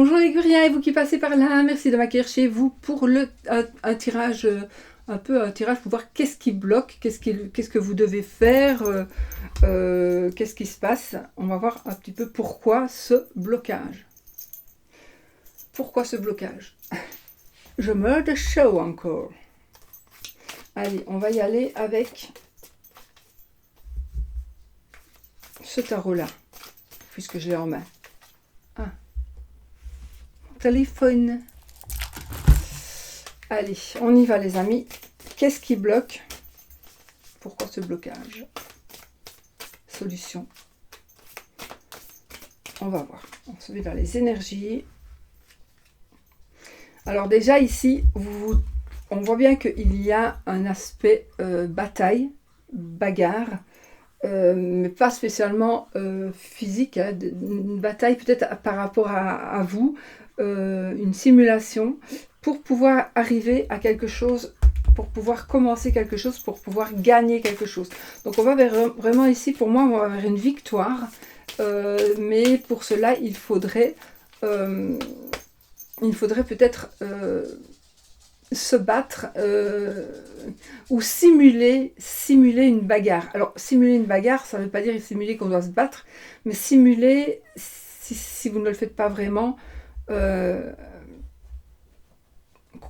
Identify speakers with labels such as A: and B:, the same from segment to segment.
A: Bonjour les Guriens et vous qui passez par là, merci de m'accueillir chez vous pour un tirage, un tirage pour voir qu'est-ce qui bloque, qu'est-ce que vous devez faire, qu'est-ce qui se passe. On va voir un petit peu pourquoi ce blocage. Pourquoi ce blocage? Je meurs de chaud encore. Allez, on va y aller avec ce tarot-là, puisque je l'ai en main. Téléphone. Allez, on y va les amis. Qu'est-ce qui bloque? Pourquoi ce blocage? Solution. On va voir. On se met vers les énergies. Alors déjà ici, on voit bien qu'il y a un aspect bataille, bagarre, mais pas spécialement physique, hein, une bataille peut-être par rapport à vous, une simulation pour pouvoir arriver à quelque chose, pour pouvoir commencer quelque chose, pour pouvoir gagner quelque chose. Donc on va vraiment ici, pour moi, on va vers une victoire, mais pour cela, il faudrait peut-être se battre ou simuler une bagarre. Alors, simuler une bagarre, ça ne veut pas dire simuler qu'on doit se battre, mais simuler, si vous ne le faites pas vraiment,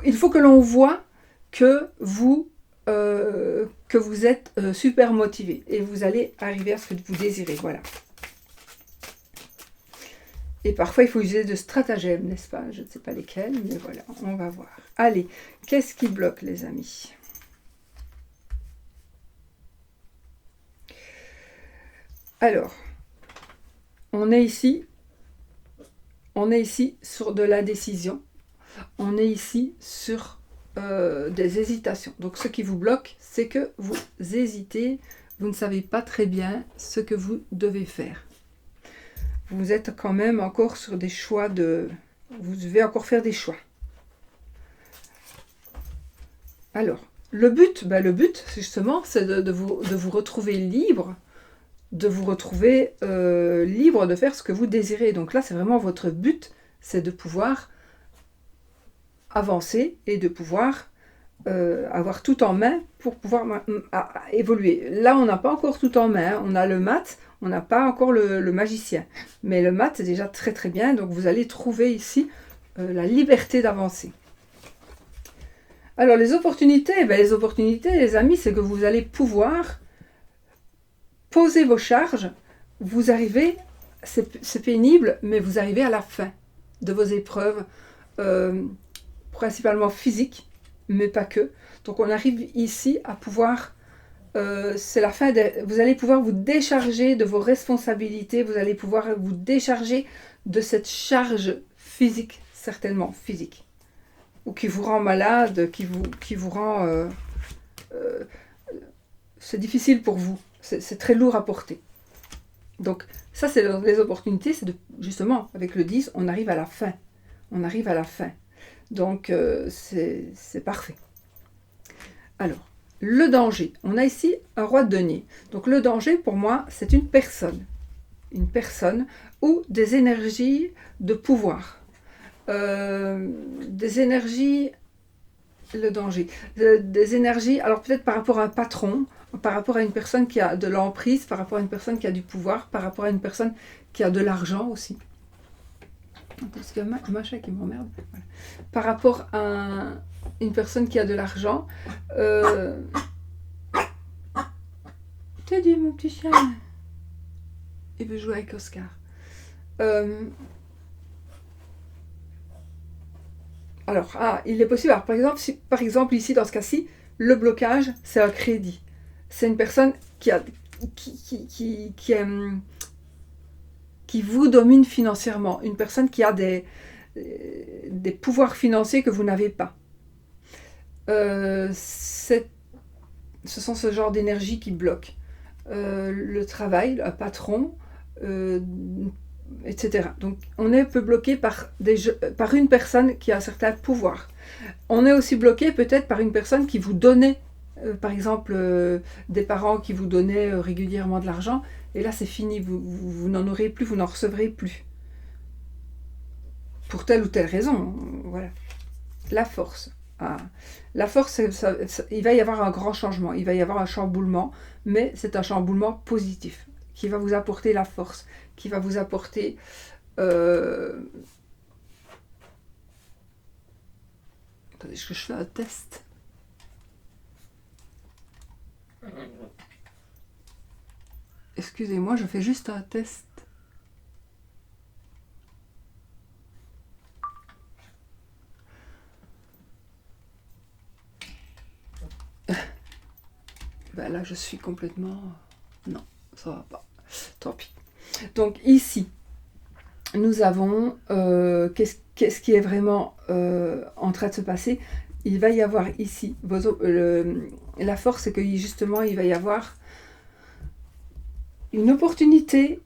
A: il faut que l'on voit que vous êtes super motivé et vous allez arriver à ce que vous désirez. Voilà. Et parfois, il faut user de stratagèmes, n'est-ce pas? Je ne sais pas lesquels, mais voilà, on va voir. Allez, qu'est-ce qui bloque, les amis? Alors, on est ici sur de l'indécision. On est ici sur des hésitations. Donc, ce qui vous bloque, c'est que vous hésitez, vous ne savez pas très bien ce que vous devez faire. Vous êtes quand même encore sur des choix vous devez encore faire des choix. Alors, le but, justement, c'est de vous retrouver libre, de vous retrouver libre de faire ce que vous désirez. Donc là, c'est vraiment votre but, c'est de pouvoir avancer et de pouvoir avoir tout en main pour pouvoir évoluer. Là, on n'a pas encore tout en main, hein. On a le mat, on n'a pas encore le magicien. Mais le mat, c'est déjà très très bien, donc vous allez trouver ici la liberté d'avancer. Alors, les opportunités, les amis, c'est que vous allez pouvoir poser vos charges, vous arrivez, c'est pénible, mais vous arrivez à la fin de vos épreuves, principalement physiques, mais pas que. Donc on arrive ici à pouvoir, c'est la fin, vous allez pouvoir vous décharger de vos responsabilités, vous allez pouvoir vous décharger de cette charge physique, certainement physique, ou qui vous rend malade, qui vous rend... c'est difficile pour vous, c'est très lourd à porter. Donc ça, c'est les opportunités, c'est justement, avec le 10, on arrive à la fin. On arrive à la fin. Donc, c'est parfait. Alors, le danger. On a ici un roi de denier. Donc, le danger, pour moi, c'est une personne. Une personne ou des énergies de pouvoir. Des énergies... Le danger. Des énergies, alors peut-être par rapport à un patron, par rapport à une personne qui a de l'emprise, par rapport à une personne qui a du pouvoir, par rapport à une personne qui a de l'argent aussi. Parce qu'il y a un chat qui m'emmerde. Voilà. Par rapport à une personne qui a de l'argent. T'es dit mon petit chien. Il veut jouer avec Oscar. Alors, il est possible. Alors, par exemple, ici, dans ce cas-ci, le blocage, c'est un crédit. C'est une personne qui vous domine financièrement. Une personne qui a des pouvoirs financiers que vous n'avez pas. Ce sont ce genre d'énergie qui bloque. Le travail, un patron, etc. Donc, on est un peu bloqué par une personne qui a un certain pouvoir. On est aussi bloqué peut-être par une personne qui vous donnait, par exemple, des parents qui vous donnaient régulièrement de l'argent, et là c'est fini, vous n'en aurez plus, vous n'en recevrez plus. pour telle ou telle raison. Voilà. La force. Ah. La force, il va y avoir un grand changement, il va y avoir un chamboulement, mais c'est un chamboulement positif qui va vous apporter la force, qui va vous apporter... Attendez, est-ce que je fais un test? Excusez-moi, je fais juste un test. Ben là, je suis complètement... Non, ça va pas. Tant pis. Donc ici, nous avons... qu'est-ce qui est vraiment en train de se passer? Il va y avoir ici... la force, c'est que justement, il va y avoir une opportunité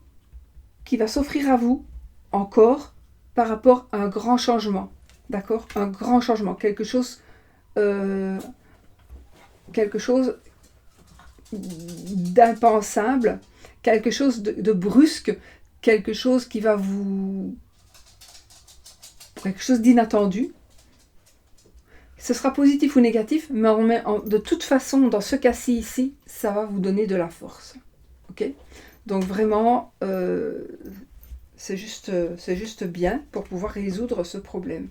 A: qui va s'offrir à vous encore par rapport à un grand changement. D'accord? Un grand changement. Quelque chose d'impensable, quelque chose de brusque, quelque chose qui va vous... quelque chose d'inattendu. Ce sera positif ou négatif, mais de toute façon, dans ce cas-ci ici, ça va vous donner de la force. Ok? Donc vraiment, c'est juste bien pour pouvoir résoudre ce problème.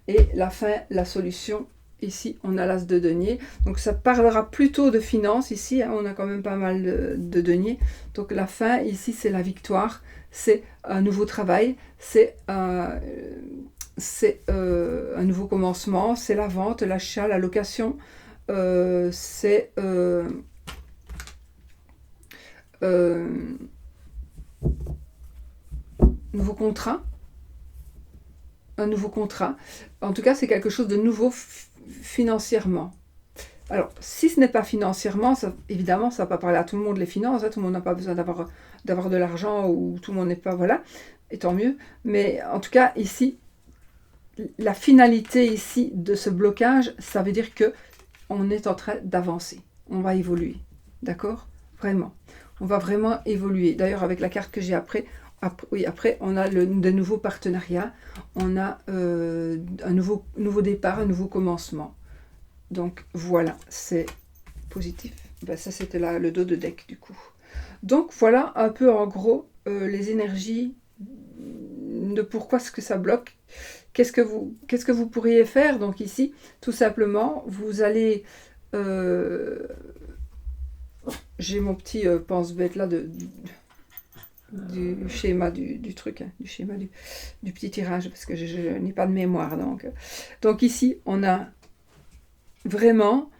A: Et la fin, la solution, ici, on a l'as de denier. Donc ça parlera plutôt de finances ici, hein, on a quand même pas mal de deniers. Donc la fin, ici, c'est la victoire, c'est un nouveau travail, c'est un nouveau commencement, c'est la vente, l'achat, la location, c'est nouveau contrat, un nouveau contrat. En tout cas, c'est quelque chose de nouveau financièrement. Alors, si ce n'est pas financièrement, évidemment, ça ne va pas parler à tout le monde les finances, hein, tout le monde n'a pas besoin d'avoir de l'argent, ou tout le monde n'est pas, voilà, et tant mieux. Mais en tout cas, ici, la finalité ici de ce blocage, ça veut dire que on est en train d'avancer, on va évoluer, d'accord? Vraiment, on va vraiment évoluer. D'ailleurs, avec la carte que j'ai après, on a de nouveaux partenariats, on a un nouveau départ, un nouveau commencement. Donc voilà, c'est positif. Ben, ça, c'était le dos de deck du coup. Donc voilà un peu en gros les énergies de pourquoi est-ce que ça bloque. Qu'est-ce que vous pourriez faire? Donc ici, tout simplement, vous allez... j'ai mon petit pense-bête là du schéma du truc, hein, du schéma du petit tirage, parce que je n'ai pas de mémoire. Donc ici, on a vraiment...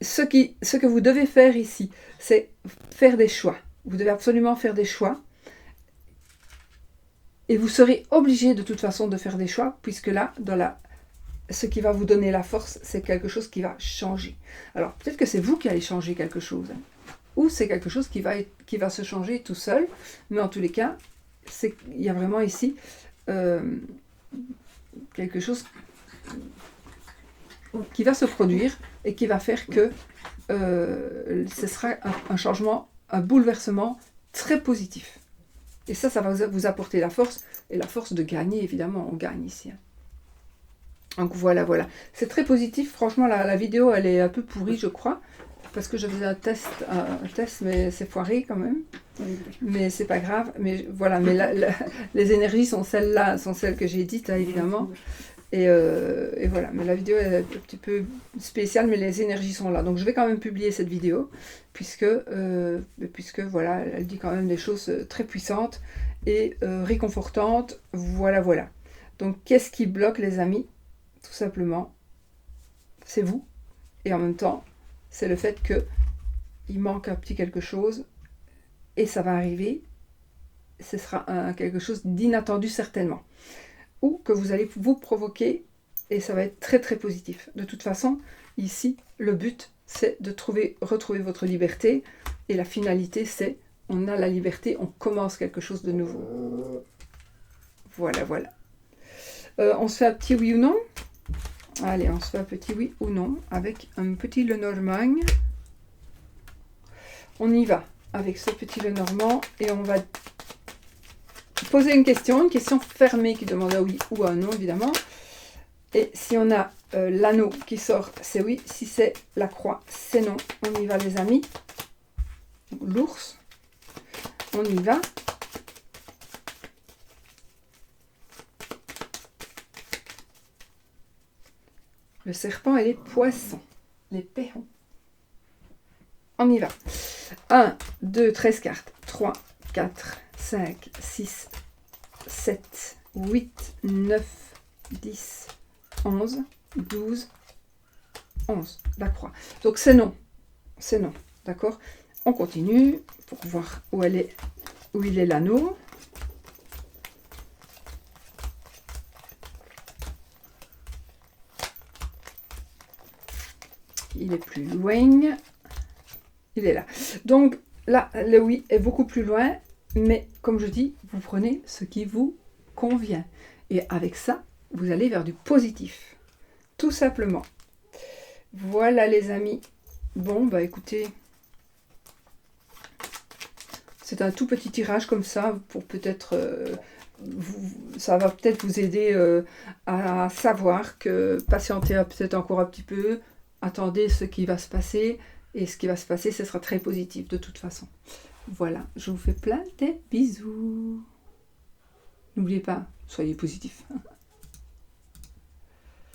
A: Ce que vous devez faire ici, c'est faire des choix. Vous devez absolument faire des choix. Et vous serez obligé de toute façon de faire des choix, puisque là, ce qui va vous donner la force, c'est quelque chose qui va changer. Alors, peut-être que c'est vous qui allez changer quelque chose, hein, ou c'est quelque chose qui va se changer tout seul, mais en tous les cas, il y a vraiment ici quelque chose qui va se produire et qui va faire que ce sera un changement, un bouleversement très positif. Et ça va vous apporter la force, et la force de gagner, évidemment, on gagne ici. Donc voilà. C'est très positif, franchement, la vidéo, elle est un peu pourrie, je crois, parce que je faisais un test, mais c'est foiré quand même. Mais c'est pas grave, mais voilà, mais les énergies sont celles-là, sont celles que j'ai dites, hein, évidemment. Et voilà, mais la vidéo est un petit peu spéciale, mais les énergies sont là. Donc je vais quand même publier cette vidéo, puisque voilà, elle dit quand même des choses très puissantes et réconfortantes. Voilà. Donc qu'est-ce qui bloque, les amis? Tout simplement, c'est vous. Et en même temps, c'est le fait qu'il manque un petit quelque chose, et ça va arriver. Ce sera quelque chose d'inattendu certainement, ou que vous allez vous provoquer, et ça va être très très positif. De toute façon, ici, le but, c'est de retrouver votre liberté, et la finalité, c'est, on a la liberté, on commence quelque chose de nouveau. Voilà. On se fait un petit oui ou non? Allez, on se fait un petit oui ou non, avec un petit Lenormand. On y va, avec ce petit Lenormand, et on va poser une question fermée qui demande un oui ou un non, évidemment. Et si on a l'anneau qui sort, c'est oui. Si c'est la croix, c'est non. On y va, les amis. L'ours, on y va. Le serpent et les poissons, les perrons. On y va. 1, 2, 13 cartes. 3, 4, 5, 6, 7, 8, 9, 10, 11, 12, 11. La croix. Donc c'est non. C'est non. D'accord? On continue pour voir où il est l'anneau. Il est plus loin. Il est là. Donc là, le oui est beaucoup plus loin. Mais comme je dis, vous prenez ce qui vous convient. Et avec ça, vous allez vers du positif. Tout simplement. Voilà les amis. Bon, bah écoutez, c'est un tout petit tirage comme ça pour peut-être... ça va peut-être vous aider à savoir que patientez peut-être encore un petit peu, attendez ce qui va se passer, et ce qui va se passer, ce sera très positif de toute façon. Voilà, je vous fais plein de bisous. N'oubliez pas, soyez positifs.